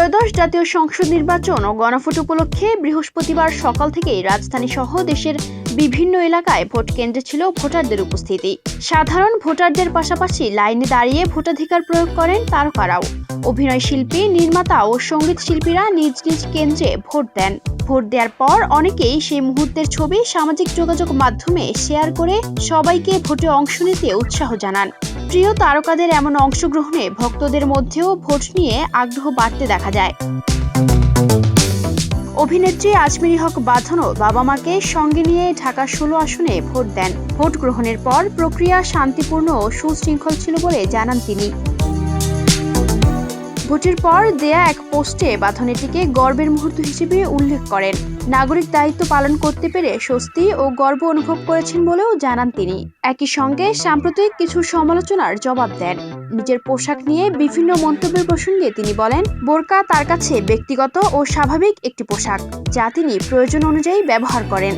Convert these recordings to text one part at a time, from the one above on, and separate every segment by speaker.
Speaker 1: ত্রয়োদশ জাতীয় সংসদ নির্বাচন ও গণভোট উপলক্ষে বৃহস্পতিবার সকাল থেকেই রাজধানী সহ দেশের বিভিন্ন এলাকায় ভোট কেন্দ্রে ছিল ভোটারদের উপস্থিতি। সাধারণ ভোটারদের পাশাপাশি লাইনে দাঁড়িয়ে ভোটাধিকার প্রয়োগ করেন তারকারাও। অভিনয় শিল্পী, নির্মাতা ও সঙ্গীত শিল্পীরা নিজ নিজ কেন্দ্রে ভোট দেন। ভোট দেওয়ার পর অনেকেই সেই মুহূর্তের ছবি সামাজিক যোগাযোগ মাধ্যমে শেয়ার করে সবাইকে ভোটে অংশ নিতে উৎসাহ জানান। প্রিয় তারকাদের এমন অংশগ্রহণে ভক্তদের মধ্যেও ভোট নিয়ে আগ্রহ বাড়তে দেখা যায়। অভিনেত্রী আজমেরী হক বাঁধনও বাবা মাকে সঙ্গে নিয়ে ঢাকা 16 আসনে ভোট দেন। ভোট গ্রহণের পর প্রক্রিয়া শান্তিপূর্ণ ও সুশৃঙ্খল ছিল বলে জানান তিনি। ভোটের পর দেয়া এক পোস্টে বাঁধন এটিকে গর্বের মুহূর্ত হিসেবে উল্লেখ করেন। নাগরিক দায়িত্ব পালন করতে পেরে স্বস্তি ও গর্ব অনুভব করেছেন বলেও জানান তিনি। একই সঙ্গে সাম্প্রতিক কিছু সমালোচনার জবাব দেন। নিজের পোশাক নিয়ে বিভিন্ন মন্তব্যের প্রসঙ্গে তিনি বলেন, বোরকা তার কাছে ব্যক্তিগত ও স্বাভাবিক একটি পোশাক, যা তিনি প্রয়োজন অনুযায়ী ব্যবহার করেন।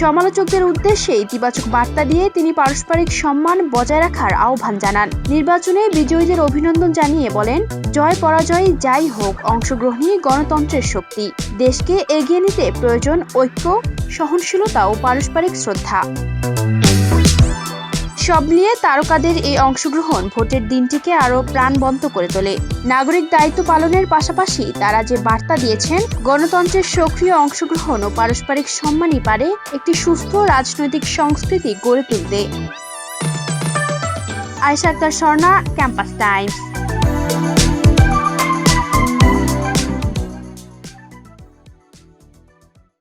Speaker 1: সমালোচকদের উদ্দেশ্যে ইতিবাচক বার্তা দিয়ে তিনি পারস্পরিক সম্মান বজায় রাখার আহ্বান জানান। নির্বাচনে বিজয়ীদের অভিনন্দন জানিয়ে বলেন, জয় পরাজয় যাই হোক, অংশগ্রহণই গণতন্ত্রের শক্তি। দেশকে এগিয়ে নিতে প্রয়োজন ঐক্য, সহনশীলতা ও পারস্পরিক শ্রদ্ধা। সব নিয়ে তারকাদের এই অংশগ্রহণ ভোটের দিনটিকে আরও প্রাণবন্ত করে তোলে। নাগরিক দায়িত্ব পালনের পাশাপাশি তারা যে বার্তা দিয়েছেন, গণতন্ত্রের সক্রিয় অংশগ্রহণ ও পারস্পরিক সম্মানই পারে একটি সুস্থ রাজনৈতিক সংস্কৃতি গড়ে তুলতে। Ayesha Akter Swarna, Campus Times.